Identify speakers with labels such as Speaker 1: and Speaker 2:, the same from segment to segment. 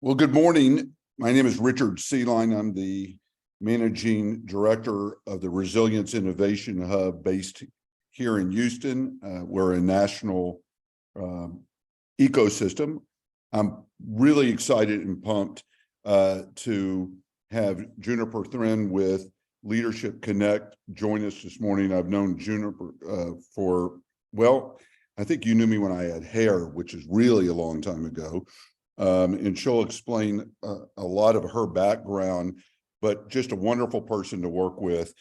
Speaker 1: Well, good morning. My name is Richard Seeline. I'm the Managing Director of the Resilience Innovation Hub based here in Houston. We're a national ecosystem. I'm really excited and pumped to have Juniper Thren with Leadership Connect join us this morning. I've known Juniper I think you knew me when I had hair, which is really a long time ago. And she'll explain a lot of her background, but just a wonderful person to work with.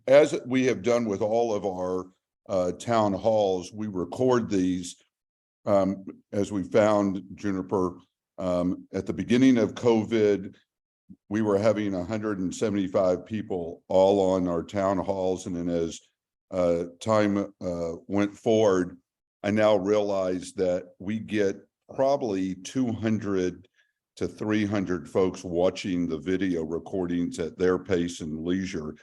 Speaker 1: As we have done with all of our town halls, we record these as we found, Juniper, at the beginning of COVID, we were having 175 people all on our town halls. And then as time went forward, I now realize that we get probably 200 to 300 folks watching the video recordings at their pace and leisure.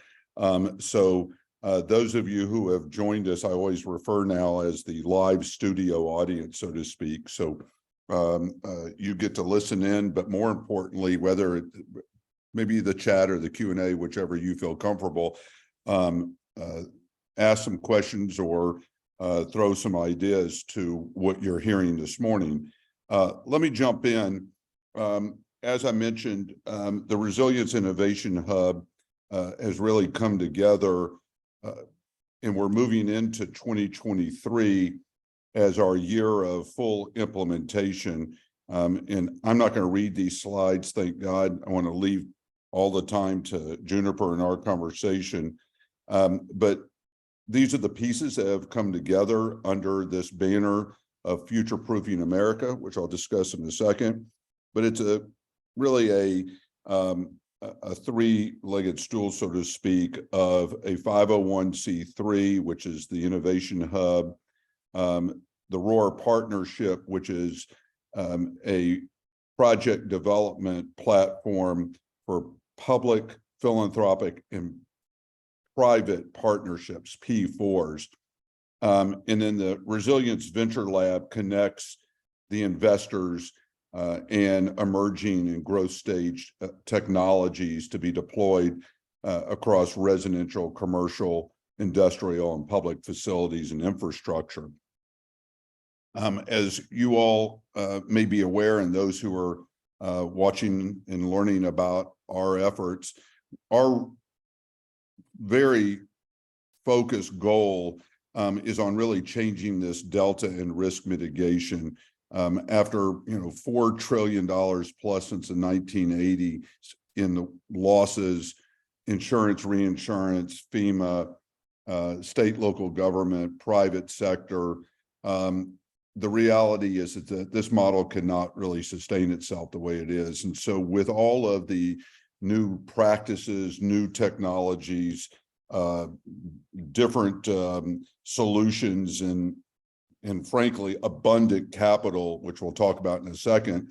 Speaker 1: So those of you who have joined us, I always refer now as the live studio audience, so to speak. So you get to listen in, but more importantly, whether it maybe the chat or the Q&A, whichever you feel comfortable, ask some questions or throw some ideas to what you're hearing this morning. Let me jump in. As I mentioned, the Resilience Innovation Hub has really come together, and we're moving into 2023 as our year of full implementation. And I'm not going to read these slides, thank God. I want to leave all the time to Juniper in our conversation. But these are the pieces that have come together under this banner of future-proofing America, which I'll discuss in a second. But it's really a three-legged stool, so to speak, of a 501c3, which is the Innovation Hub, the ROAR Partnership, which is a project development platform for public, philanthropic, and private partnerships, P4s. And then the Resilience Venture Lab connects the investors and emerging and growth stage technologies to be deployed across residential, commercial, industrial, and public facilities and infrastructure. As you all may be aware, and those who are watching and learning about our efforts, our very focused goal is on really changing this delta in risk mitigation. After $4 trillion plus since the 1980s in the losses, insurance, reinsurance, FEMA, state, local government, private sector, the reality is that this model cannot really sustain itself the way it is. And so with all of the new practices, new technologies, different solutions, and frankly, abundant capital, which we'll talk about in a second,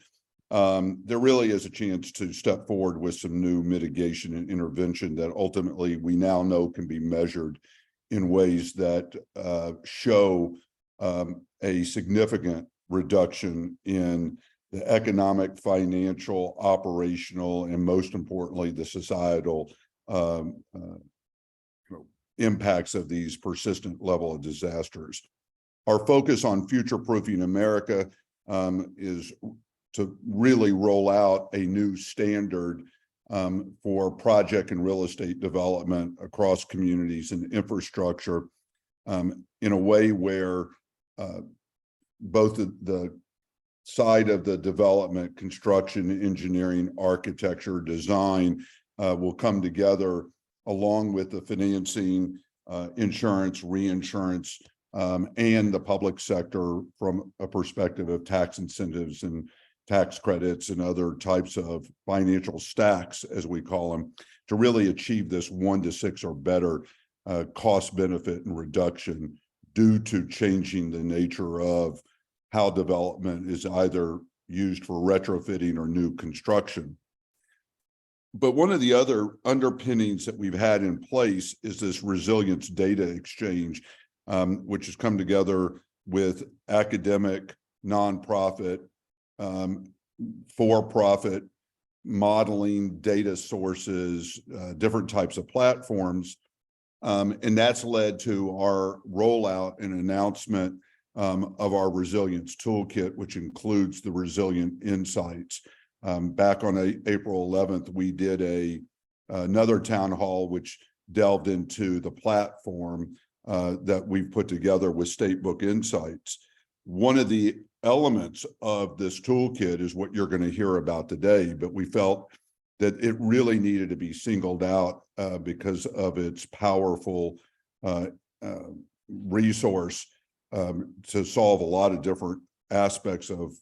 Speaker 1: there really is a chance to step forward with some new mitigation and intervention that ultimately we now know can be measured in ways that show a significant reduction in the economic, financial, operational, and most importantly, the societal impacts of these persistent level of disasters. Our focus on future-proofing America is to really roll out a new standard for project and real estate development across communities and infrastructure in a way where both the side of the development, construction, engineering, architecture, design will come together along with the financing, insurance, reinsurance, and the public sector from a perspective of tax incentives and tax credits and other types of financial stacks, as we call them, to really achieve this 1 to 6 or better cost benefit and reduction due to changing the nature of how development is either used for retrofitting or new construction. But one of the other underpinnings that we've had in place is this resilience data exchange, which has come together with academic, nonprofit, for-profit modeling, data sources, different types of platforms. And that's led to our rollout and announcement of our resilience toolkit, which includes the resilient insights. Back on April 11th, we did another town hall, which delved into the platform that we've put together with Statebook Insights. One of the elements of this toolkit is what you're going to hear about today, but we felt that it really needed to be singled out because of its powerful resource to solve a lot of different aspects of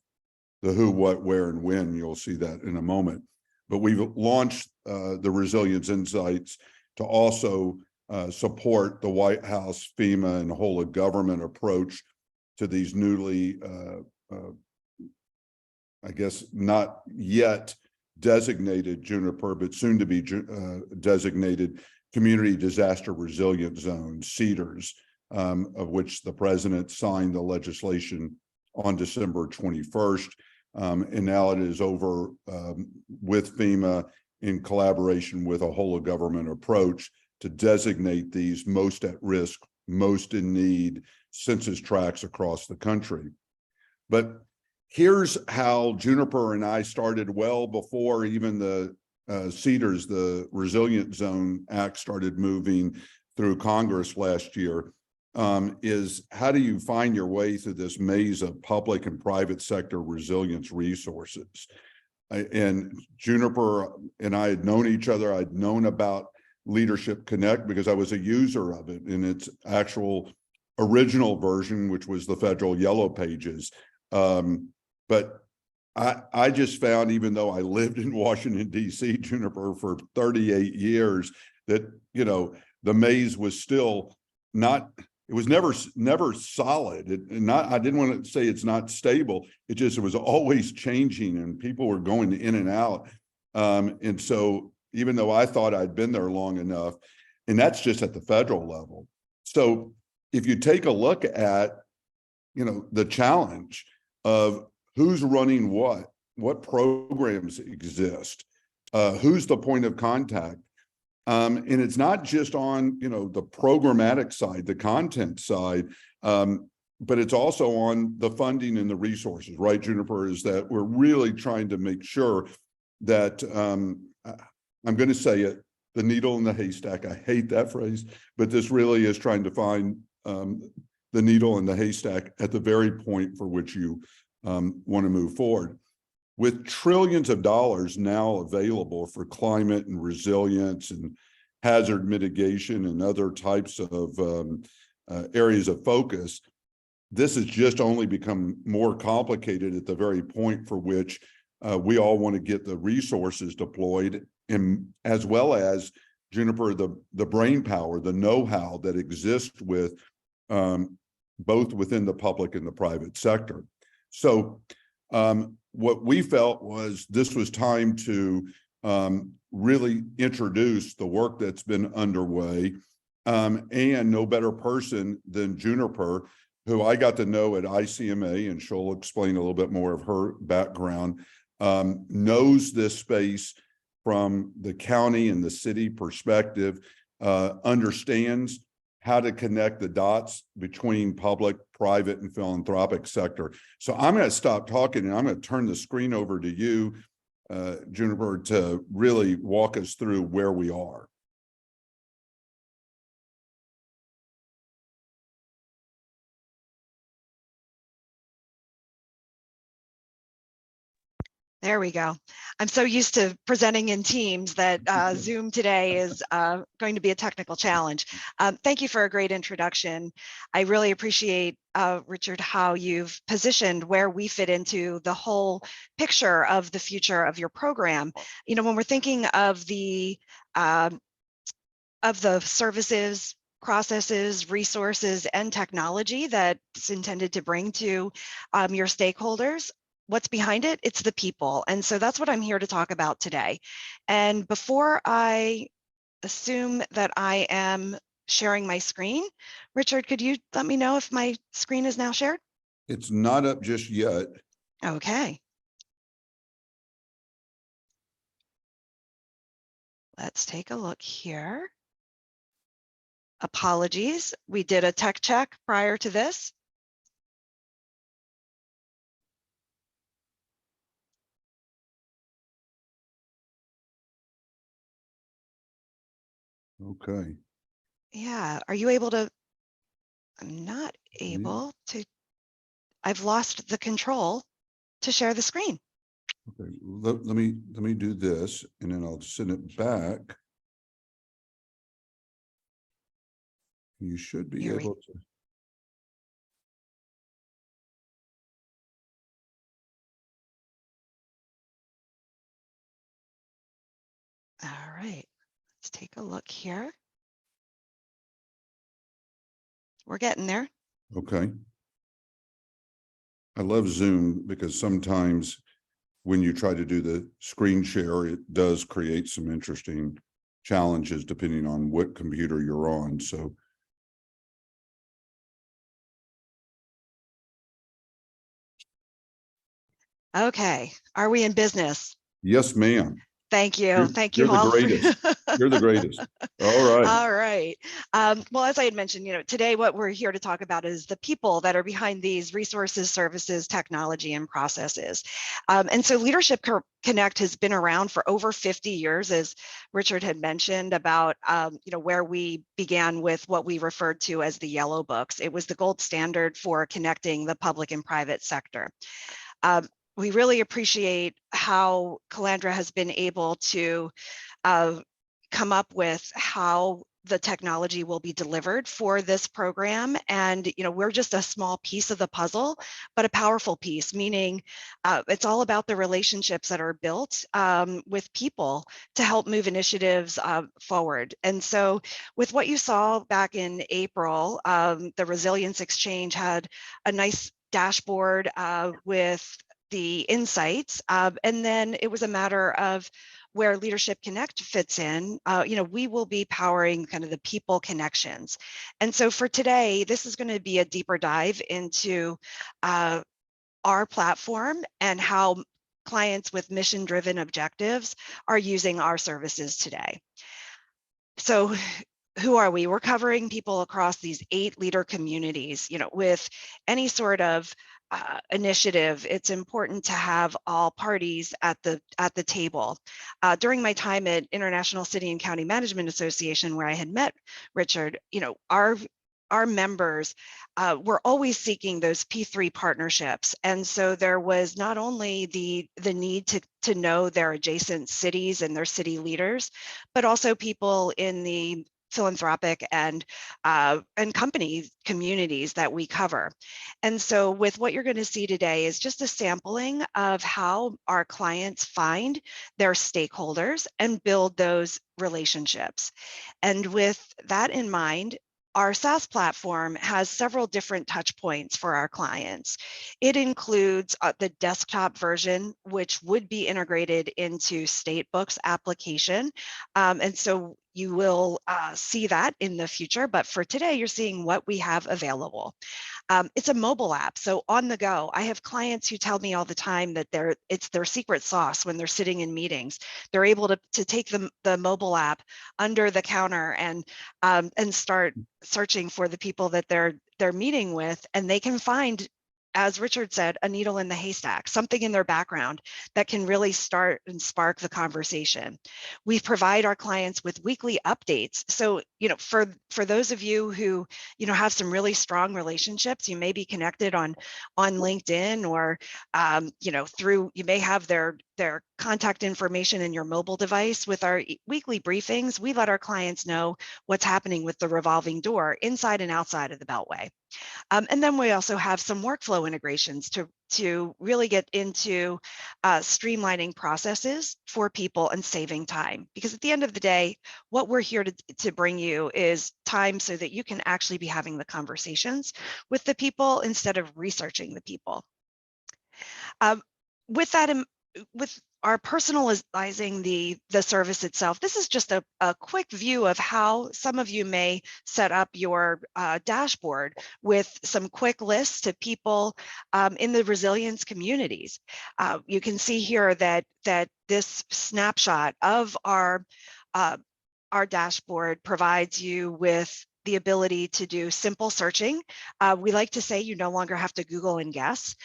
Speaker 1: the who, what, where, and when. You'll see that in a moment. But we've launched the Resilience Insights to also support the White House, FEMA, and whole of government approach to these newly, I guess not yet designated Juniper, but soon to be designated Community Disaster Resilient Zones, CDRs, of which the president signed the legislation on December 21st. And now it is over with FEMA in collaboration with a whole of government approach to designate these most at risk, most in need census tracts across the country. But here's how Juniper and I started well before even the CDRs, the Resilient Zone Act, started moving through Congress last year, is how do you find your way through this maze of public and private sector resilience resources? And Juniper and I had known each other. I'd known about Leadership Connect because I was a user of it in its actual original version, which was the federal Yellow Pages. But I just found, even though I lived in Washington, D.C., Juniper, for 38 years, that, you know, the maze was still not, it was never solid. I didn't want to say it's not stable. It was always changing and people were going in and out. And so even though I thought I'd been there long enough, and that's just at the federal level. So if you take a look at, you know, the challenge of who's running what programs exist, who's the point of contact, and it's not just on, you know, the programmatic side, the content side, but it's also on the funding and the resources, right, Juniper? Is that we're really trying to make sure that I'm going to say it, the needle in the haystack. I hate that phrase, but this really is trying to find the needle in the haystack at the very point for which you want to move forward. With trillions of dollars now available for climate and resilience and hazard mitigation and other types of areas of focus, this has just only become more complicated at the very point for which we all want to get the resources deployed, and as well as, Juniper, the brain power, the know-how that exists with both within the public and the private sector. So what we felt was this was time to really introduce the work that's been underway, and no better person than Juniper, who I got to know at ICMA, and she'll explain a little bit more of her background, knows this space from the county and the city perspective, understands how to connect the dots between public, private, and philanthropic sector. So I'm going to stop talking and I'm going to turn the screen over to you, Juniper, to really walk us through where we are.
Speaker 2: There we go. I'm so used to presenting in Teams that Zoom today is going to be a technical challenge. Thank you for a great introduction. I really appreciate, Richard, how you've positioned where we fit into the whole picture of the future of your program. You know, when we're thinking of the services, processes, resources, and technology that's intended to bring to your stakeholders, what's behind it? It's the people. And so that's what I'm here to talk about today. And before I assume that I am sharing my screen, Richard, could you let me know if my screen is now shared?
Speaker 1: It's not up just yet.
Speaker 2: Okay. let's take a look here. Apologies, we did a tech check prior to this.
Speaker 1: Okay.
Speaker 2: Yeah, are you able to? I'm not able to. I've lost the control to share the screen.
Speaker 1: Okay, let me do this and then I'll send it back. You should be
Speaker 2: Here we
Speaker 1: able to.
Speaker 2: All right, let's take a look here. We're getting there.
Speaker 1: Okay. I love Zoom because sometimes when you try to do the screen share, it does create some interesting challenges depending on what computer you're on. So
Speaker 2: Okay, are we in business?
Speaker 1: yes, ma'am.
Speaker 2: Thank you. Thank
Speaker 1: You're
Speaker 2: you
Speaker 1: the
Speaker 2: all for
Speaker 1: greatest. You're the greatest. All right.
Speaker 2: All right. Well, as I had mentioned, today what we're here to talk about is the people that are behind these resources, services, technology, and processes. And so Leadership Connect has been around for over 50 years, as Richard had mentioned about, where we began with what we referred to as the yellow books. It was the gold standard for connecting the public and private sector. We really appreciate how Calandra has been able to come up with how the technology will be delivered for this program. And, we're just a small piece of the puzzle, but a powerful piece, meaning it's all about the relationships that are built with people to help move initiatives forward. And so with what you saw back in April, the Resilience Exchange had a nice dashboard with the insights. And then it was a matter of where Leadership Connect fits in. We will be powering kind of the people connections. And so for today, this is going to be a deeper dive into our platform and how clients with mission-driven objectives are using our services today. So who are we? We're covering people across these 8 leader communities. With any sort of initiative, it's important to have all parties at the table. During my time at International City and County Management Association, where I had met Richard, our members were always seeking those P3 partnerships. And so there was not only the need to know their adjacent cities and their city leaders, but also people in the philanthropic and company communities that we cover. And so with what you're going to see today is just a sampling of how our clients find their stakeholders and build those relationships. And with that in mind, our SaaS platform has several different touch points for our clients. It includes the desktop version, which would be integrated into Statebook's application. And so you will see that in the future, but for today, you're seeing what we have available. It's a mobile app, so on the go. I have clients who tell me all the time that it's their secret sauce when they're sitting in meetings. They're able to take the mobile app under the counter and start searching for the people that they're meeting with, and they can find, as Richard said, a needle in the haystack, something in their background that can really start and spark the conversation. We provide our clients with weekly updates. So, for those of you who, have some really strong relationships, you may be connected on LinkedIn or, you may have their contact information in your mobile device. With our weekly briefings, we let our clients know what's happening with the revolving door inside and outside of the Beltway. And then we also have some workflow integrations to really get into streamlining processes for people and saving time. Because at the end of the day, what we're here to bring you is time so that you can actually be having the conversations with the people instead of researching the people. With that, with our personalizing the service itself, this is just a quick view of how some of you may set up your dashboard with some quick lists to people in the resilience communities. You can see here that this snapshot of our our dashboard provides you with the ability to do simple searching. We like to say you no longer have to Google and guess.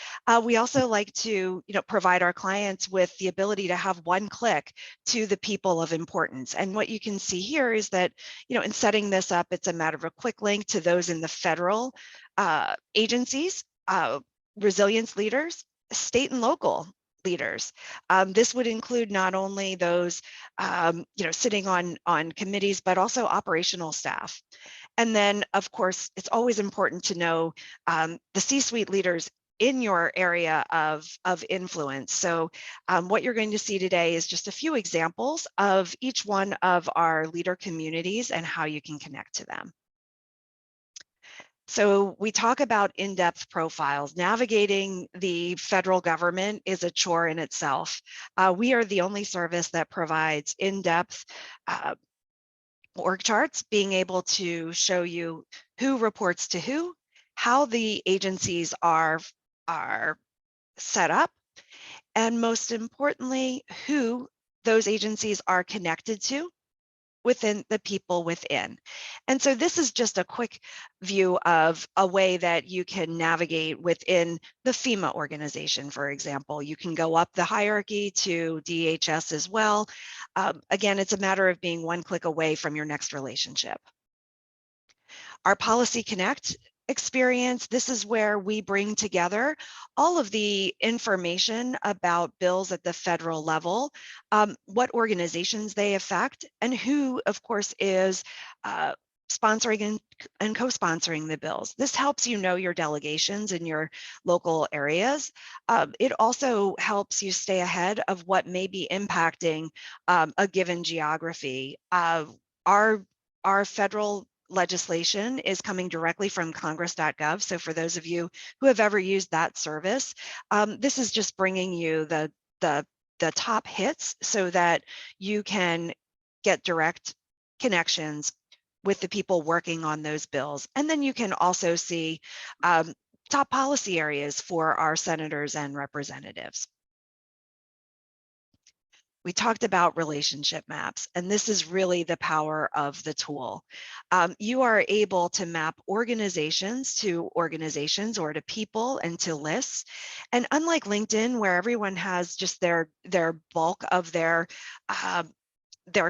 Speaker 2: We also like to, provide our clients with the ability to have one click to the people of importance. And what you can see here is that, in setting this up, it's a matter of a quick link to those in the federal agencies, resilience leaders, state and local leaders. This would include not only those, sitting on committees, but also operational staff. And then, of course, it's always important to know the C-suite leaders in your area of influence. So what you're going to see today is just a few examples of each one of our leader communities and how you can connect to them. So we talk about in-depth profiles. Navigating the federal government is a chore in itself. We are the only service that provides in-depth org charts, being able to show you who reports to who, how the agencies are set up, and most importantly, who those agencies are connected to within the people within. And so this is just a quick view of a way that you can navigate within the FEMA organization, for example. You can go up the hierarchy to DHS as well. Again, it's a matter of being one click away from your next relationship. Our Policy Connect experience, this is where we bring together all of the information about bills at the federal level, what organizations they affect, and who, of course, is sponsoring and co-sponsoring the bills. This helps you know your delegations in your local areas. It also helps you stay ahead of what may be impacting a given geography. Our federal legislation is coming directly from congress.gov. So for those of you who have ever used that service, this is just bringing you the top hits so that you can get direct connections with the people working on those bills. And then you can also see top policy areas for our senators and representatives. We talked about relationship maps, and this is really the power of the tool. You are able to map organizations to organizations or to people and to lists. And unlike LinkedIn, where everyone has just their bulk of their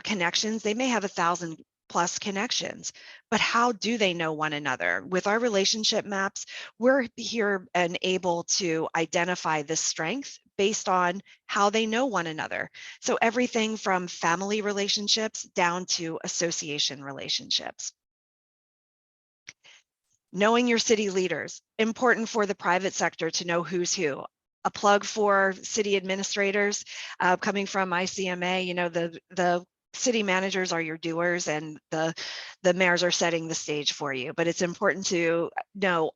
Speaker 2: connections, they may have 1,000+ connections, but how do they know one another? With our relationship maps, we're here and able to identify the strength based on how they know one another. So everything from family relationships down to association relationships. Knowing your city leaders, important for the private sector to know who's who. A plug for city administrators, coming from ICMA, the city managers are your doers and the mayors are setting the stage for you. But it's important to know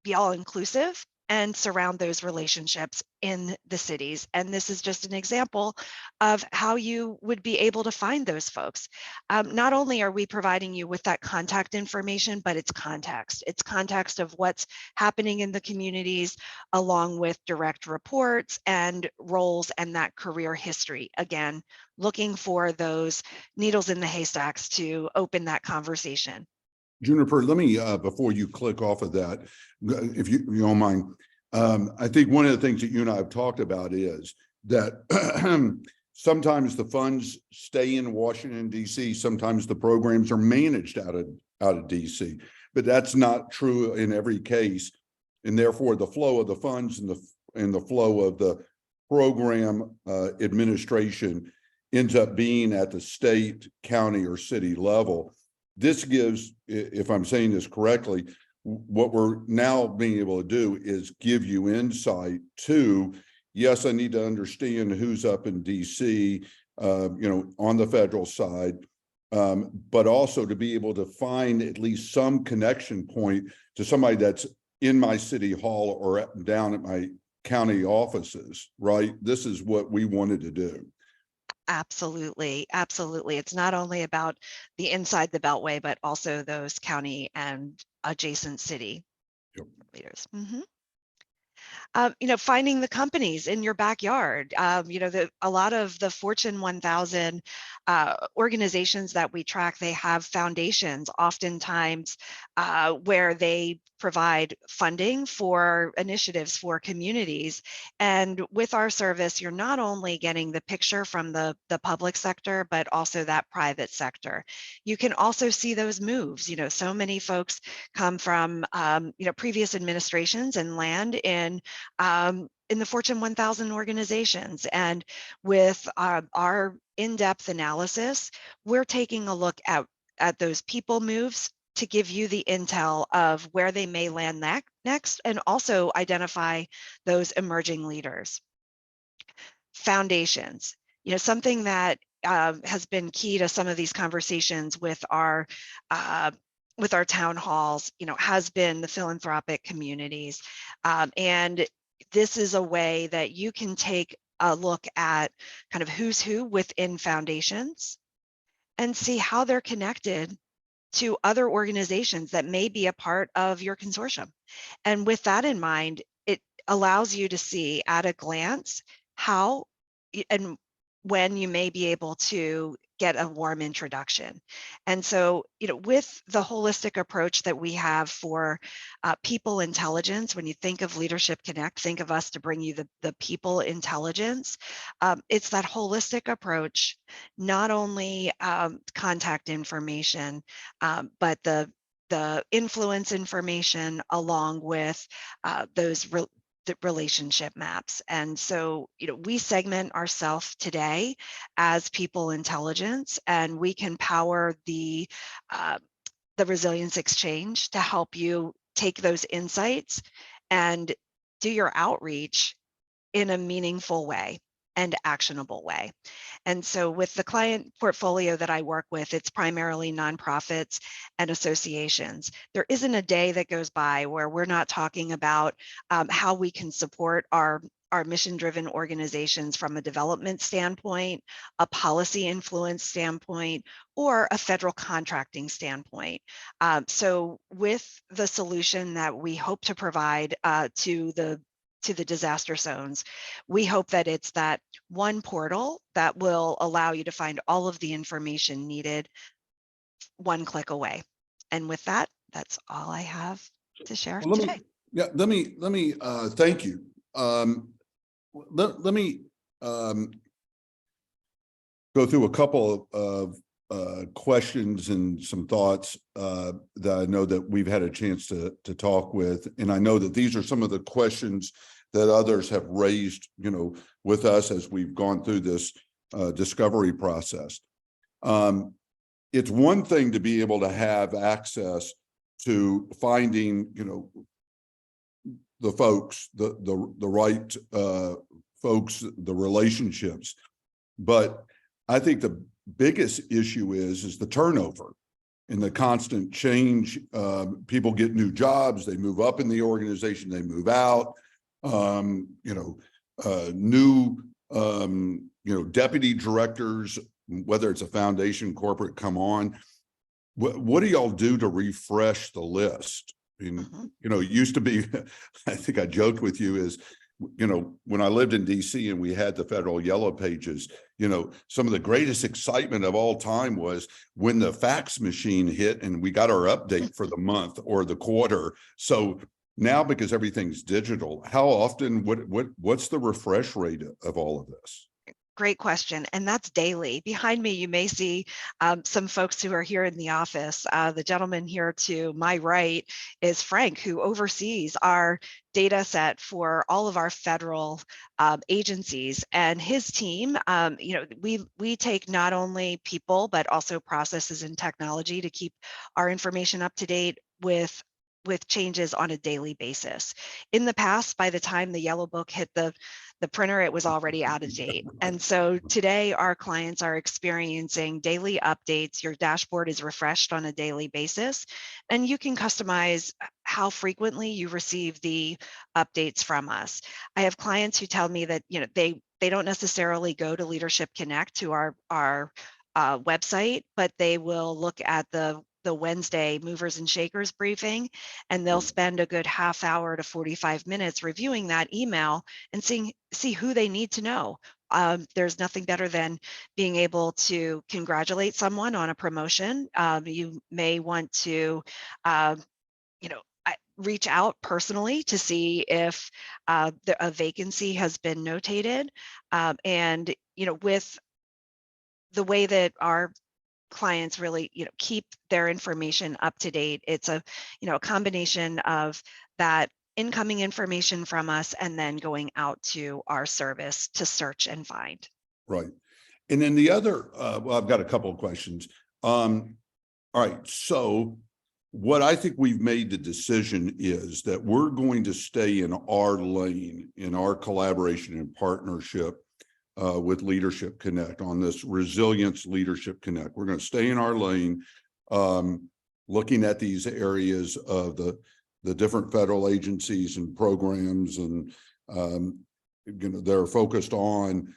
Speaker 2: be all inclusive and surround those relationships in the cities. And this is just an example of how you would be able to find those folks. Not only are we providing you with that contact information, but it's context. It's context of what's happening in the communities, along with direct reports and roles and that career history. Again, looking for those needles in the haystacks to open that conversation.
Speaker 1: Juniper, let me, before you click off of that, if you don't mind, I think one of the things that you and I have talked about is that sometimes the funds stay in Washington, D.C., sometimes the programs are managed out of D.C., but that's not true in every case. And therefore, the flow of the funds and the flow of the program administration ends up being at the state, county, or city level. This gives, if I'm saying this correctly, what we're now being able to do is give you insight to, yes, I need to understand who's up in DC, on the federal side, but also to be able to find at least some connection point to somebody that's in my city hall or down at my county offices, right? This is what we wanted to do.
Speaker 2: Absolutely. Absolutely. It's not only about the inside the Beltway, but also those county and adjacent city leaders. Finding the companies in your backyard. A lot of the Fortune 1000 organizations that we track, they have foundations oftentimes where they provide funding for initiatives for communities. And with our service, you're not only getting the picture from the public sector, but also that private sector. You can also see those moves. So many folks come from, previous administrations and land in the Fortune 1000 organizations. And with our in-depth analysis, we're taking a look at those people moves to give you the intel of where they may land next, and also identify those emerging leaders. Foundations, something that has been key to some of these conversations with our town halls, has been the philanthropic communities. And this is a way that you can take a look at kind of who's who within foundations and see how they're connected to other organizations that may be a part of your consortium. And with that in mind, it allows you to see at a glance how and when you may be able to get a warm introduction. And so, with the holistic approach that we have for people intelligence, when you think of Leadership Connect, think of us to bring you the people intelligence. It's that holistic approach, not only contact information, but the influence information along with those the relationship maps. And so, we segment ourselves today as people intelligence, and we can power the resilience exchange to help you take those insights and do your outreach in a meaningful way and actionable way. And so with the client portfolio that I work with, it's primarily nonprofits and associations. There isn't a day that goes by where we're not talking about how we can support our mission-driven organizations from a development standpoint, a policy influence standpoint, or a federal contracting standpoint. So with the solution that we hope to provide to the disaster zones, we hope that it's that one portal that will allow you to find all of the information needed one click away. And with that, that's all I have to share today.
Speaker 1: Let me thank you. Let me go through a couple of questions and some thoughts that I know that we've had a chance to talk with, and I know that these are some of the questions that others have raised, with us as we've gone through this discovery process. It's one thing to be able to have access to finding, the folks, the right folks, the relationships, but I think the biggest issue is the turnover and the constant change. People get new jobs, they move up in the organization, they move out. New deputy directors, whether it's a foundation, corporate, come on. What do y'all do to refresh the list? I mean, it used to be, I think I joked with you, is, when I lived in DC and we had the federal yellow pages, some of the greatest excitement of all time was when the fax machine hit and we got our update for the month or the quarter. So now, because everything's digital, how often, what's the refresh rate of all of this?
Speaker 2: Great question. And that's daily. Behind me, you may see some folks who are here in the office. The gentleman here to my right is Frank, who oversees our data set for all of our federal agencies, and his team. We take not only people, but also processes and technology to keep our information up to date with changes on a daily basis. In the past, by the time the yellow book hit the printer, it was already out of date. And so today our clients are experiencing daily updates. Your dashboard is refreshed on a daily basis, and you can customize how frequently you receive the updates from us. I have clients who tell me that they don't necessarily go to Leadership Connect, to our website, but they will look at the the Wednesday movers and shakers briefing, and they'll spend a good half hour to 45 minutes reviewing that email and see who they need to know. There's nothing better than being able to congratulate someone on a promotion. You may want to, reach out personally to see if a vacancy has been notated. And, with the way that our clients really, keep their information up to date, it's a combination of that incoming information from us and then going out to our service to search and find.
Speaker 1: Right. And then the other, well, I've got a couple of questions. All right. So what I think we've made the decision is that we're going to stay in our lane, in our collaboration and partnership with Leadership Connect on this Resilience Leadership Connect. We're going to stay in our lane, looking at these areas of the different federal agencies and programs, and they're focused on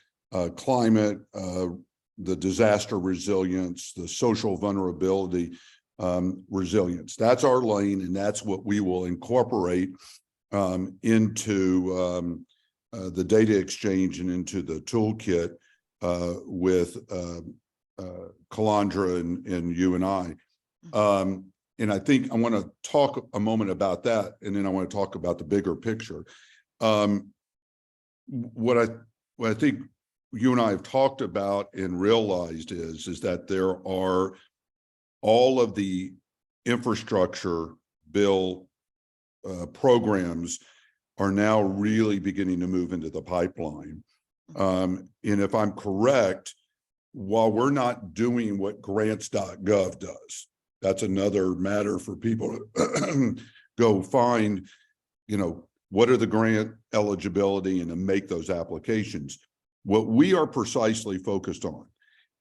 Speaker 1: climate, the disaster resilience, the social vulnerability resilience. That's our lane, and that's what we will incorporate into the data exchange and into the toolkit with Calandra and you and I. And I think I want to talk a moment about that, and then I want to talk about the bigger picture. What I think you and I have talked about and realized is that there are all of the infrastructure bill programs are now really beginning to move into the pipeline. And if I'm correct, while we're not doing what grants.gov does, that's another matter for people to go find, what are the grant eligibility and to make those applications. What we are precisely focused on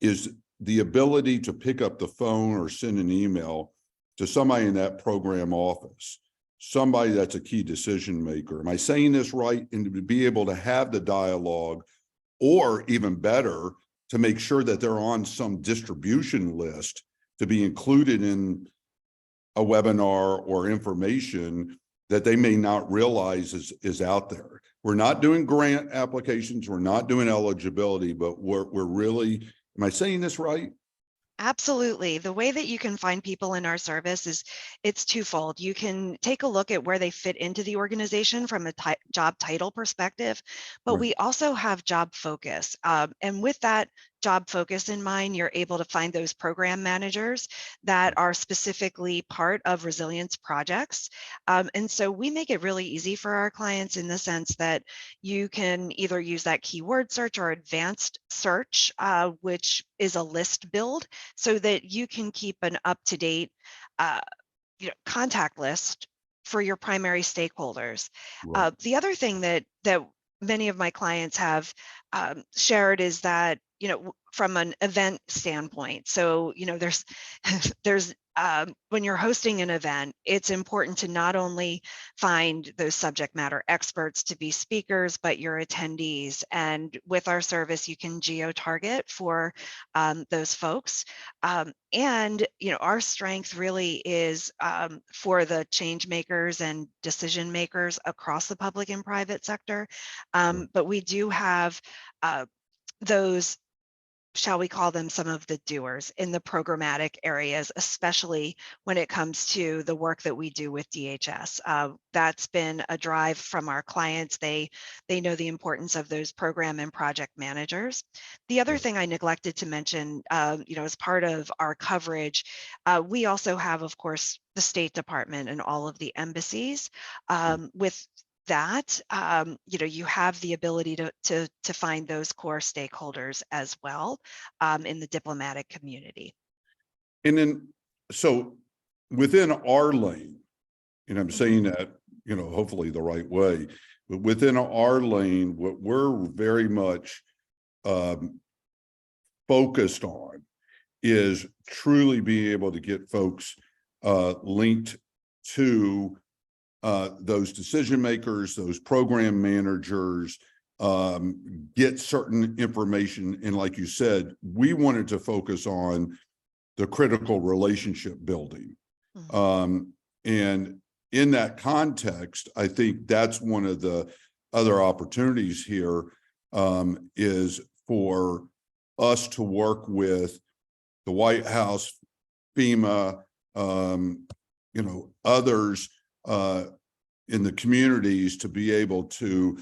Speaker 1: is the ability to pick up the phone or send an email to somebody in that program office, somebody that's a key decision maker. Am I saying this right? And to be able to have the dialogue, or even better, to make sure that they're on some distribution list to be included in a webinar or information that they may not realize is out there. We're not doing grant applications. We're not doing eligibility, but we're really, am I saying this right?
Speaker 2: Absolutely. The way that you can find people in our service is it's twofold. You can take a look at where they fit into the organization from a job title perspective, but
Speaker 1: Right.
Speaker 2: we also have job focus. And with that job focus in mind, you're able to find those program managers that are specifically part of resilience projects. And so we make it really easy for our clients in the sense that you can either use that keyword search or advanced search, which is a list build, so that you can keep an up-to-date contact list for your primary stakeholders.
Speaker 1: Right.
Speaker 2: The other thing that many of my clients have shared is that, from an event standpoint, so there's when you're hosting an event, it's important to not only find those subject matter experts to be speakers, but your attendees. And with our service, you can geo-target for those folks. And our strength really is for the change makers and decision makers across the public and private sector. But we do have those, shall we call them, some of the doers in the programmatic areas, especially when it comes to the work that we do with DHS. That's been a drive from our clients. They know the importance of those program and project managers. The other thing I neglected to mention, as part of our coverage, we also have, of course, the State Department and all of the embassies. With that, you have the ability to find those core stakeholders as well in the diplomatic community.
Speaker 1: And then, so within our lane, and I'm saying that, hopefully the right way, but within our lane, what we're very much focused on is truly being able to get folks linked to those decision makers, those program managers, get certain information. And like you said, we wanted to focus on the critical relationship building.
Speaker 2: Mhm.
Speaker 1: And in that context, I think that's one of the other opportunities here, is for us to work with the White House, FEMA, others in the communities to be able to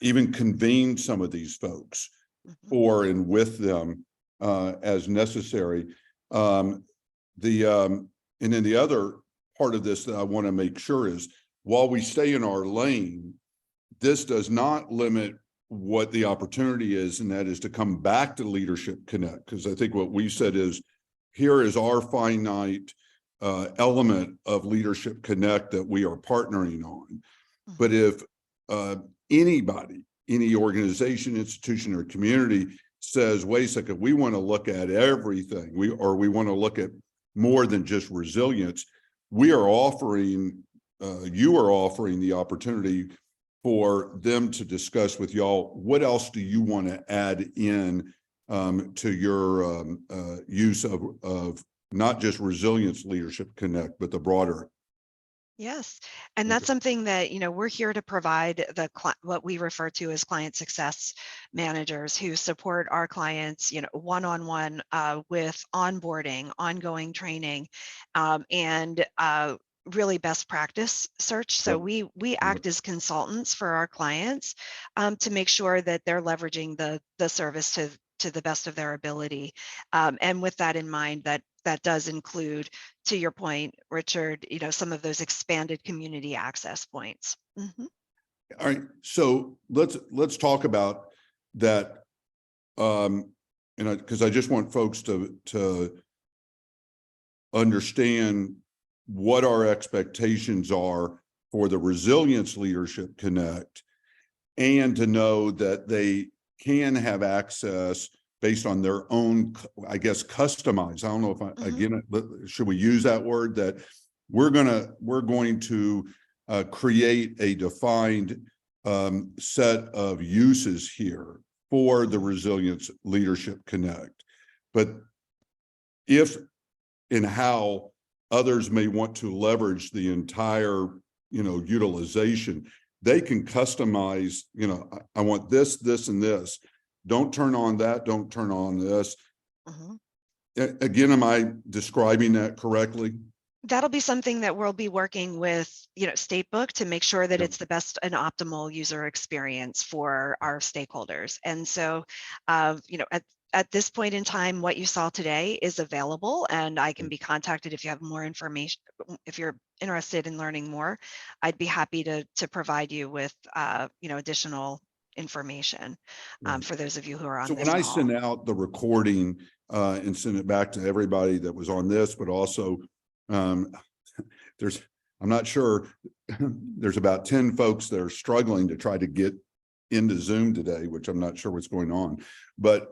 Speaker 1: even convene some of these folks
Speaker 2: Mhm.
Speaker 1: for and with them as necessary. And then the other part of this that I want to make sure is, while we stay in our lane, this does not limit what the opportunity is, and that is to come back to Leadership Connect, because I think what we said is, here is our finite element of Leadership Connect that we are partnering on. But if anybody, any organization, institution, or community says, wait a second, we want to look at everything, we want to look at more than just resilience, we are offering, you are offering the opportunity for them to discuss with y'all, what else do you want to add in to your use of not just Resilience Leadership Connect, but the broader.
Speaker 2: Yes, and that's something that, we're here to provide what we refer to as client success managers who support our clients, one-on-one with onboarding, ongoing training, and really best practice search. So we act as consultants for our clients to make sure that they're leveraging the service to the best of their ability. And with that in mind, that does include, to your point, Richard, some of those expanded community access points. Mm-hmm.
Speaker 1: All right, so let's talk about that. Because I just want folks to understand what our expectations are for the Resilience Leadership Connect, and to know that they can have access based on their own, I guess, customized. I don't know if again, should we use that word, that we're going to create a defined set of uses here for the Resilience Leadership Connect. But if and how others may want to leverage the entire, utilization, they can customize, I want this, this, and this. Don't turn on that, don't turn on this. Again, am I describing that correctly?
Speaker 2: That'll be something that we'll be working with, Statebook to make sure that it's the best and optimal user experience for our stakeholders. And so, at this point in time, what you saw today is available, and I can be contacted if you have more information. If you're interested in learning more, I'd be happy to provide you with, additional information for those of you who are on
Speaker 1: so
Speaker 2: this
Speaker 1: when I
Speaker 2: call.
Speaker 1: send out the recording and send it back to everybody that was on this, but also I'm not sure, there's about 10 folks that are struggling to try to get into Zoom today, which I'm not sure what's going on. But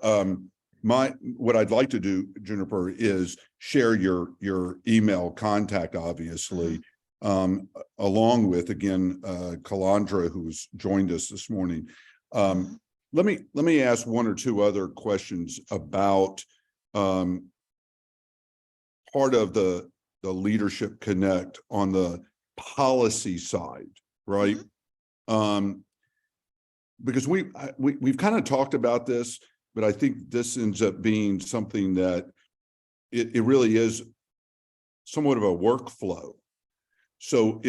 Speaker 1: what I'd like to do, Juniper, is share your email contact, obviously, along with, again, Kalandra, who's joined us this morning. Let me ask one or two other questions about part of the Leadership Connect on the policy side, right? Because we've kind of talked about this, but I think this ends up being something that it really is somewhat of a workflow. So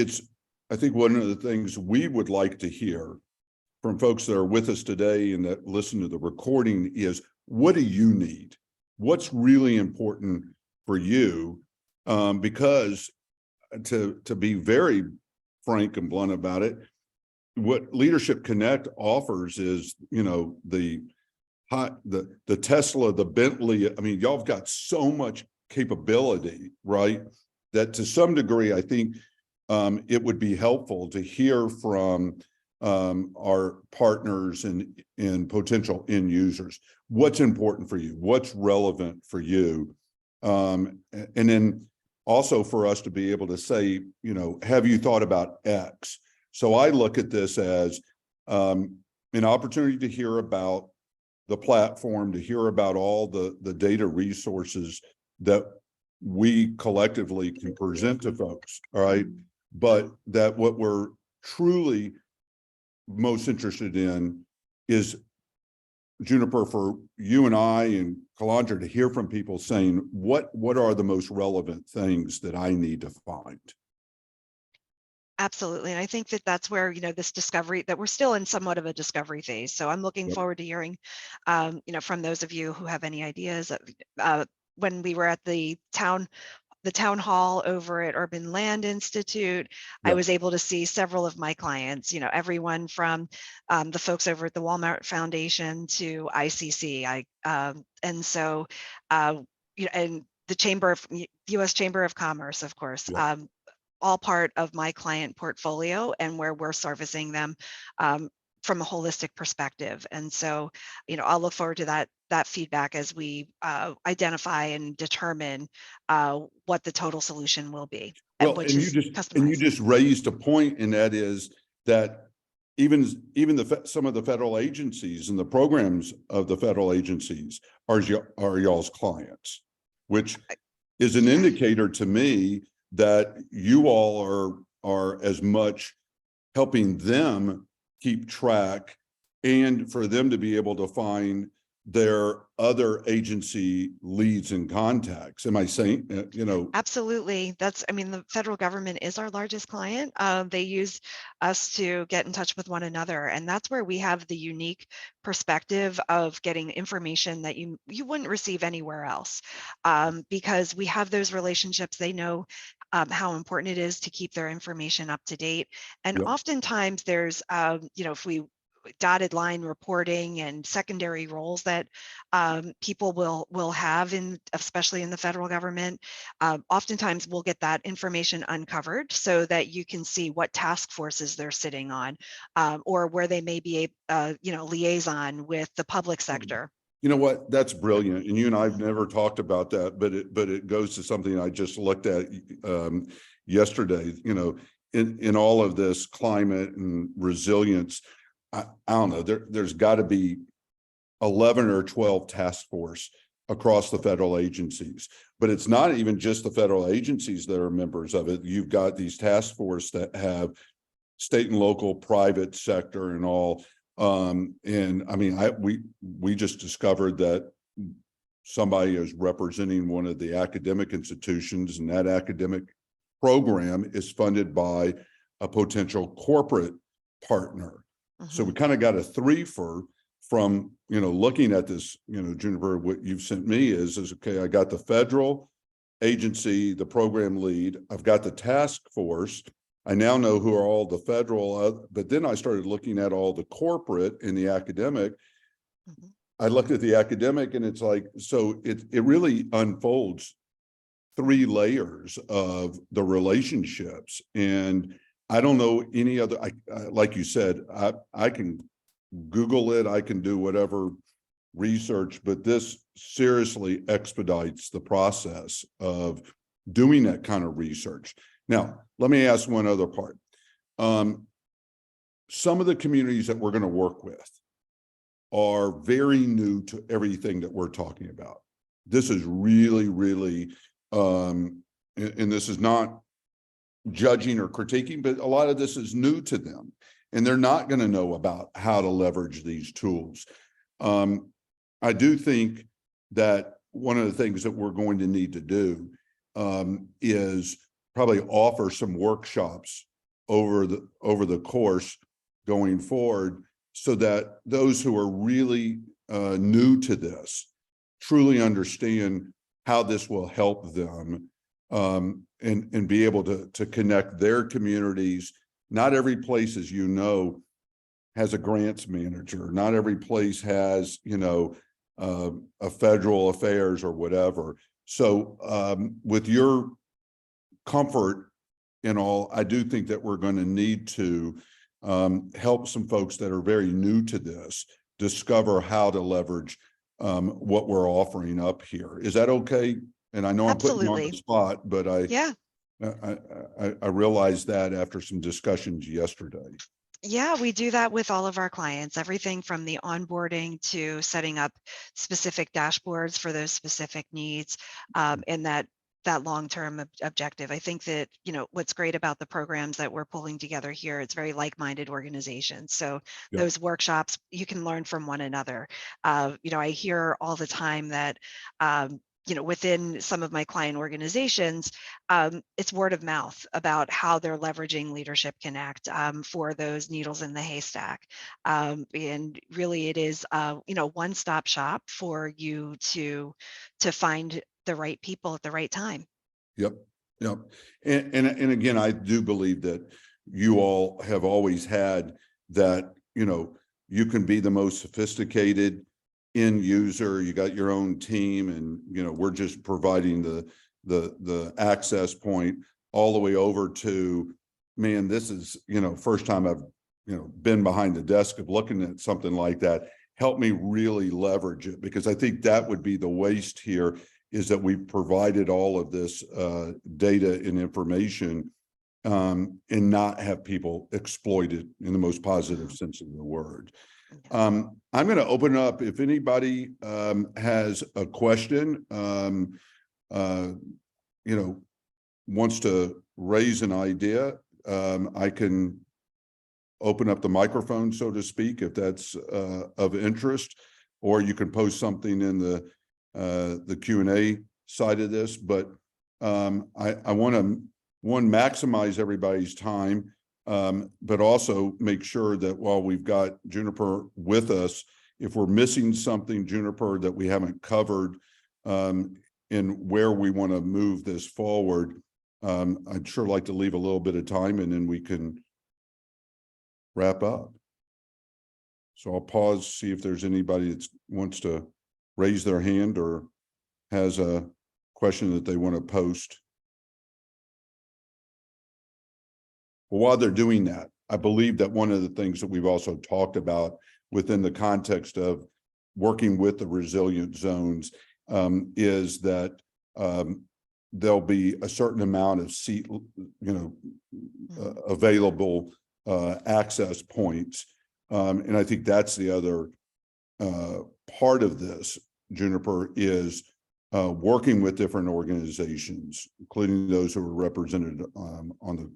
Speaker 1: I think one of the things we would like to hear from folks that are with us today and that listen to the recording is, what do you need? What's really important for you? Because to be very frank and blunt about it, what Leadership Connect offers is, the Tesla, the Bentley. I mean, y'all have got so much capability, right? That to some degree, I think it would be helpful to hear from our partners and potential end users. What's important for you? What's relevant for you? And then also for us to be able to say, have you thought about X? So I look at this as an opportunity to hear about the platform, to hear about all the data resources that we collectively can present to folks. All right. But that what we're truly most interested in is, Juniper, for you and I and Kalandra to hear from people saying, what are the most relevant things that I need to find?
Speaker 2: Absolutely. And I think that that's where, this discovery, that we're still in somewhat of a discovery phase. So I'm looking forward to hearing, from those of you who have any ideas. When we were at the town hall over at Urban Land Institute, I was able to see several of my clients, everyone from the folks over at the Walmart Foundation to ICC. And so, and the U.S. Chamber of Commerce, of course, all part of my client portfolio and where we're servicing them from a holistic perspective. And so, I'll look forward to that feedback as we identify and determine what the total solution will be.
Speaker 1: Well, and you just raised a point, and that is that even some of the federal agencies and the programs of the federal agencies are y'all's clients, which is an indicator to me that you all are as much helping them keep track and for them to be able to find their other agency leads and contacts. Am I saying,
Speaker 2: Absolutely. The federal government is our largest client. They use us to get in touch with one another. And that's where we have the unique perspective of getting information that you wouldn't receive anywhere else. Because we have those relationships. They know how important it is to keep their information up to date. And oftentimes there's, if we dotted line reporting and secondary roles that people will have especially in the federal government. Oftentimes we'll get that information uncovered so that you can see what task forces they're sitting on, or where they may be a liaison with the public sector.
Speaker 1: You know what? That's brilliant. And you and I've never talked about that, but it goes to something I just looked at yesterday. In all of this climate and resilience, I don't know, there's got to be 11 or 12 task force across the federal agencies, but it's not even just the federal agencies that are members of it. You've got these task force that have state and local, private sector and all. And I mean, we just discovered that somebody is representing one of the academic institutions, and that academic program is funded by a potential corporate partner. So we kind of got a threefer from, looking at this, Juniper, what you've sent me is okay, I got the federal agency, the program lead, I've got the task force. I now know who are all the federal, but then I started looking at all the corporate and the academic. I looked at the academic and it's like, so it really unfolds 3 layers of the relationships. And I don't know any other, like you said, I can Google it, I can do whatever research, but this seriously expedites the process of doing that kind of research. Now, let me ask one other part. Some of the communities that we're going to work with are very new to everything that we're talking about. This is really, really, and this is not judging or critiquing, but a lot of this is new to them, and they're not going to know about how to leverage these tools. I do think that one of the things that we're going to need to do is probably offer some workshops over the course going forward, so that those who are really new to this truly understand how this will help them, and be able to connect their communities. Not every place, as you know, has a grants manager. Not every place has, a federal affairs or whatever. So with your comfort and all, I do think that we're going to need to help some folks that are very new to this discover how to leverage what we're offering up here. Is that okay? And I know I'm putting you on the spot, but I realized that after some discussions yesterday.
Speaker 2: Yeah, we do that with all of our clients, everything from the onboarding to setting up specific dashboards for those specific needs, and that long-term objective. I think that, what's great about the programs that we're pulling together here, it's very like-minded organizations. So
Speaker 1: Yep.
Speaker 2: those workshops, you can learn from one another. I hear all the time that, within some of my client organizations, it's word of mouth about how they're leveraging Leadership Connect for those needles in the haystack. And really it is, one-stop shop for you to find the right people at the right time.
Speaker 1: Yep. Yep. And again, I do believe that you all have always had that, you can be the most sophisticated end user, you got your own team, and we're just providing the access point all the way over to, man, this is, first time I've, been behind the desk of looking at something like that. Help me really leverage it, because I think that would be the waste here, is that we've provided all of this data and information and not have people exploit it in the most positive sense of the word. I'm going to open up if anybody has a question, wants to raise an idea. I can open up the microphone, so to speak, if that's of interest, or you can post something in the Q&A side of this. But I want to, one, maximize everybody's time, but also make sure that while we've got Juniper with us, if we're missing something, Juniper, that we haven't covered in where we want to move this forward, I'd sure like to leave a little bit of time, and then we can wrap up. So I'll pause, see if there's anybody that wants to raise their hand or has a question that they want to post. Well, while they're doing that, I believe that one of the things that we've also talked about within the context of working with the resilient zones is that there'll be a certain amount of seat, available access points. And I think that's the other part of this, Juniper, is working with different organizations, including those who are represented on the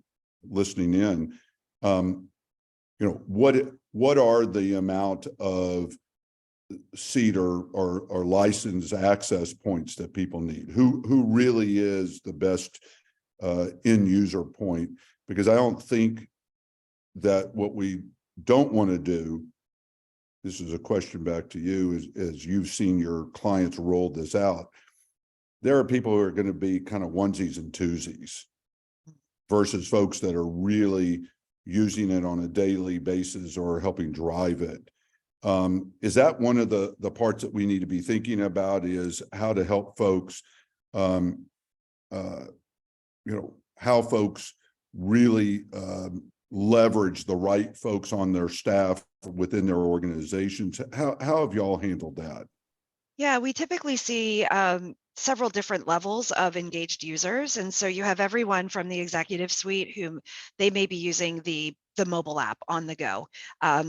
Speaker 1: listening in. What are the amount of seat or license access points that people need? Who really is the best end user point? Because I don't think that what we don't want to do, this is a question back to you, as you've seen your clients roll this out, there are people who are going to be kind of onesies and twosies versus folks that are really using it on a daily basis or helping drive it. Is that one of the parts that we need to be thinking about, is how to help folks, how folks really leverage the right folks on their staff within their organizations? How have y'all handled that?
Speaker 2: Yeah, we typically see several different levels of engaged users. And so you have everyone from the executive suite who they may be using the mobile app on the go,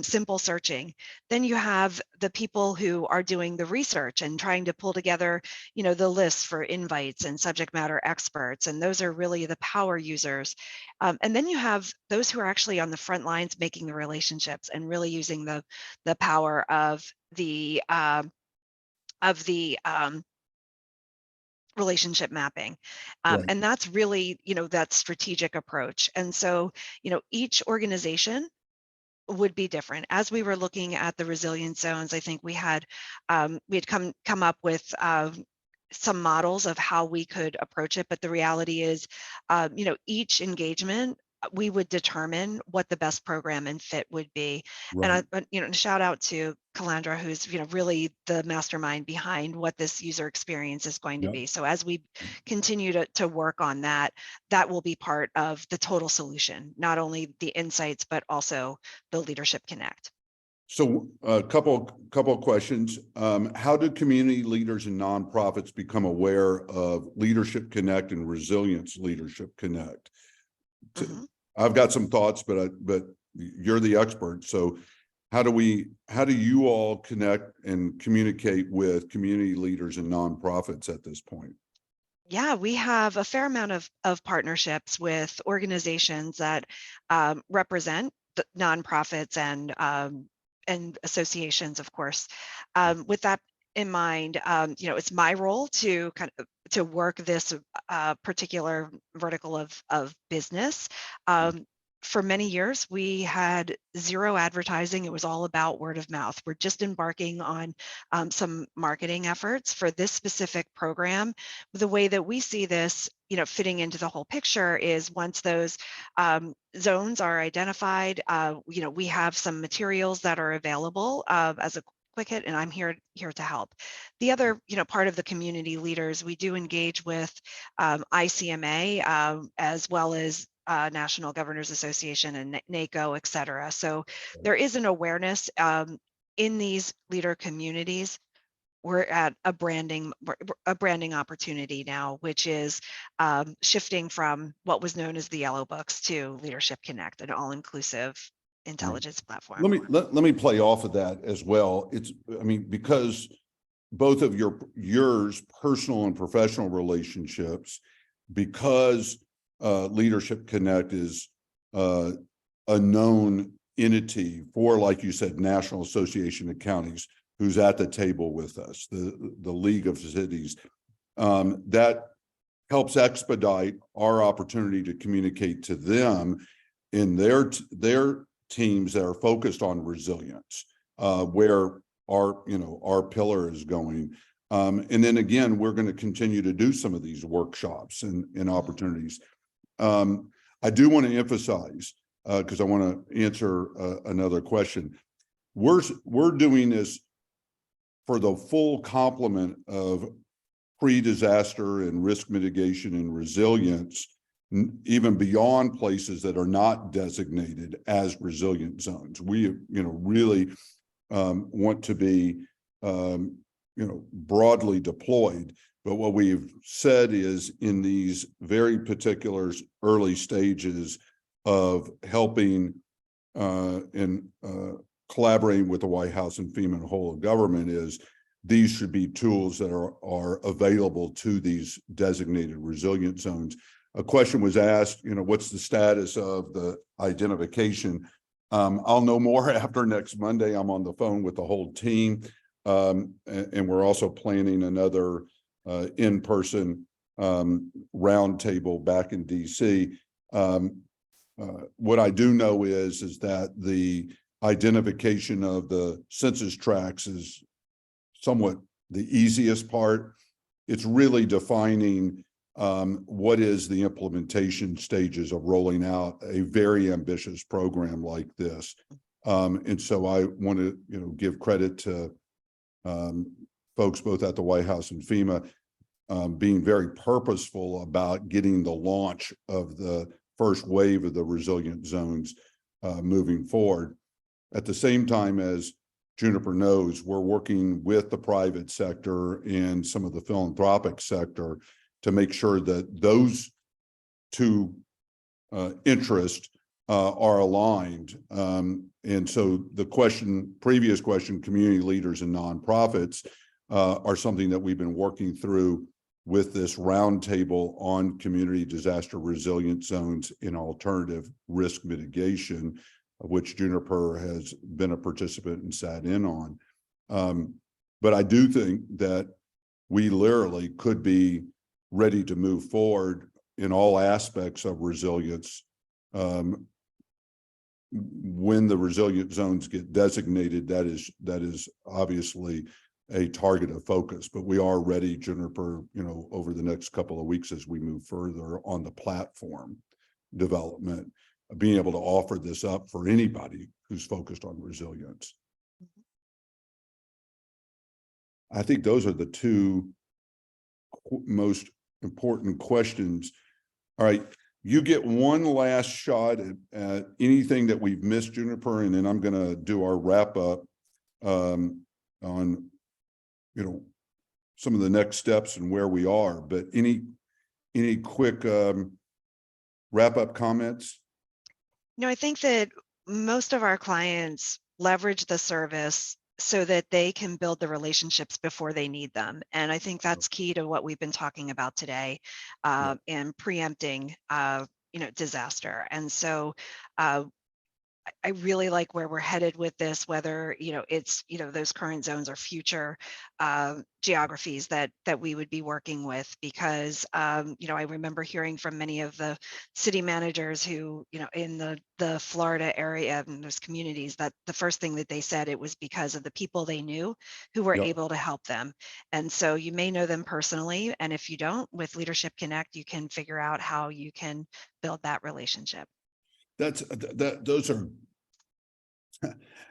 Speaker 2: simple searching. Then you have the people who are doing the research and trying to pull together, the lists for invites and subject matter experts. And those are really the power users. And then you have those who are actually on the front lines making the relationships and really using the power of the relationship mapping.
Speaker 1: Right.
Speaker 2: And that's really, that strategic approach. And so, each organization would be different. As we were looking at the resilience zones, I think we had come up with some models of how we could approach it. But the reality is, each engagement, we would determine what the best program and fit would be.
Speaker 1: Right.
Speaker 2: And shout out to Calandra, who's really the mastermind behind what this user experience is going to be. So as we continue to work on that, that will be part of the total solution, not only the insights, but also the Leadership Connect.
Speaker 1: So a couple of questions. How do community leaders and nonprofits become aware of Leadership Connect and Resilience Leadership Connect? I've got some thoughts, but you're the expert. So how do you all connect and communicate with community leaders and nonprofits at this point?
Speaker 2: Yeah, we have a fair amount of partnerships with organizations that represent the nonprofits and associations, of course. With that in mind, it's my role to to work this particular vertical of business. For many years, we had zero advertising. It was all about word of mouth. We're just embarking on some marketing efforts for this specific program. The way that we see this, fitting into the whole picture is once those zones are identified, we have some materials that are available as a quick hit, and I'm here to help. The other, part of the community leaders, we do engage with ICMA as well as National Governors Association and NACO, et cetera. So there is an awareness in these leader communities. We're at a branding opportunity now, which is shifting from what was known as the Yellow Books to Leadership Connect, an all-inclusive intelligence platform.
Speaker 1: Let me play off of that as well. Because both of yours personal and professional relationships, because Leadership Connect is a known entity for, like you said, National Association of Counties, who's at the table with us, the League of Cities, that helps expedite our opportunity to communicate to them in their teams that are focused on resilience, where our pillar is going. And then again, we're going to continue to do some of these workshops and opportunities. I do want to emphasize, because I want to answer another question. We're doing this for the full complement of pre-disaster and risk mitigation and resilience, even beyond places that are not designated as resilient zones. We, really want to be, broadly deployed. But what we've said is in these very particular early stages of helping and collaborating with the White House and FEMA and whole of government is these should be tools that are available to these designated resilient zones. A question was asked, what's the status of the identification? I'll know more after next Monday. I'm on the phone with the whole team. And we're also planning another in-person roundtable back in DC. What I do know is that the identification of the census tracts is somewhat the easiest part. It's really defining what is the implementation stages of rolling out a very ambitious program like this. And so I want to, give credit to folks both at the White House and FEMA being very purposeful about getting the launch of the first wave of the resilient zones moving forward. At the same time, as Juniper knows, we're working with the private sector and some of the philanthropic sector to make sure that those two interests are aligned. And so the previous question, community leaders and nonprofits are something that we've been working through with this roundtable on community disaster resilient zones in alternative risk mitigation, of which Juniper has been a participant and sat in on. But I do think that we literally could be ready to move forward in all aspects of resilience when the resilient zones get designated. That is obviously a target of focus, but we are ready, Juniper, over the next couple of weeks as we move further on the platform development, being able to offer this up for anybody who's focused on resilience. I think those are the two most important questions. All right, you get one last shot at anything that we've missed, Juniper, and then I'm going to do our wrap up on some of the next steps and where we are. But any quick wrap up comments?
Speaker 2: I think that most of our clients leverage the service so that they can build the relationships before they need them. And I think that's key to what we've been talking about today, and preempting, disaster. And so I really like where we're headed with this, whether, it's, those current zones or future geographies that we would be working with, because, I remember hearing from many of the city managers who, in the Florida area and those communities, that the first thing that they said, it was because of the people they knew who were
Speaker 1: Yep.
Speaker 2: able to help them. And so you may know them personally, and if you don't, with Leadership Connect, you can figure out how you can build that relationship.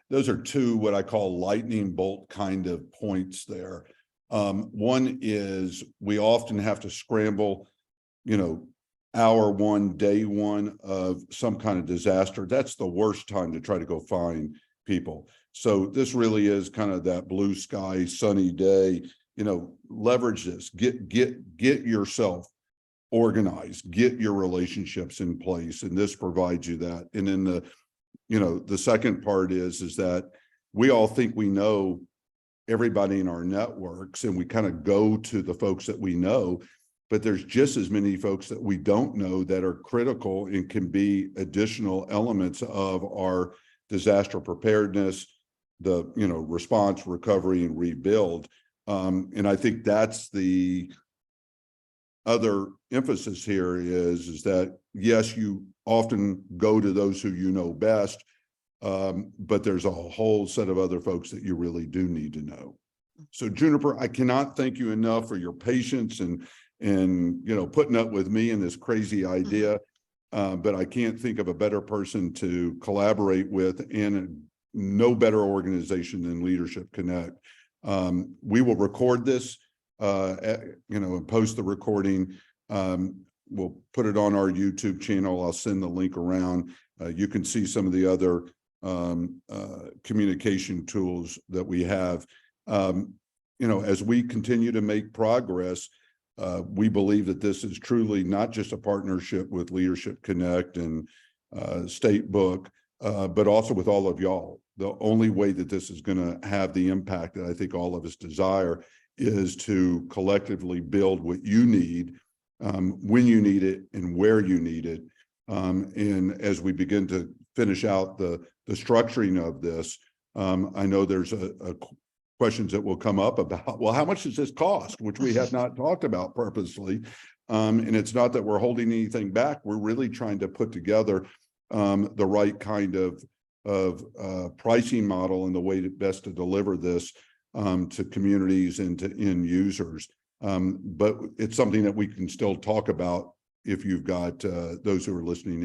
Speaker 1: Those are two what I call lightning bolt kind of points there. One is we often have to scramble, hour one, day one of some kind of disaster. That's the worst time to try to go find people. So this really is kind of that blue sky, sunny day, leverage this, get yourself organized, get your relationships in place, and this provides you that. And then the second part is that we all think we know everybody in our networks, and we kind of go to the folks that we know, but there's just as many folks that we don't know that are critical and can be additional elements of our disaster preparedness, the response, recovery, and rebuild. And I think that's the other emphasis here is that, yes, you often go to those who you know best, but there's a whole set of other folks that you really do need to know. So Juniper, I cannot thank you enough for your patience and putting up with me and this crazy idea. But I can't think of a better person to collaborate with, and no better organization than Leadership Connect. We will record this, and post the recording. We'll put it on our YouTube channel. I'll send the link around. You can see some of the other communication tools that we have. As we continue to make progress, we believe that this is truly not just a partnership with Leadership Connect and State Book, but also with all of y'all. The only way that this is going to have the impact that I think all of us desire is to collectively build what you need, when you need it and where you need it. And as we begin to finish out the structuring of this, I know there's a questions that will come up about, well, how much does this cost, which we have not talked about purposely. And it's not that we're holding anything back. We're really trying to put together the right kind of pricing model and the way to best to deliver this to communities and to end users. But it's something that we can still talk about if you've got those who are listening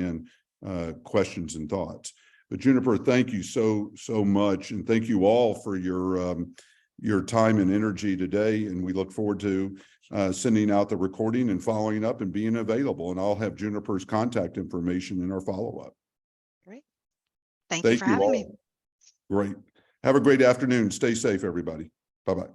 Speaker 1: in questions and thoughts. But Juniper, thank you so much, and thank you all for your time and energy today. And we look forward to sending out the recording and following up and being available. And I'll have Juniper's contact information in our follow-up.
Speaker 2: Great. Thank you for having me.
Speaker 1: Great. Have a great afternoon. Stay safe, everybody. Bye-bye.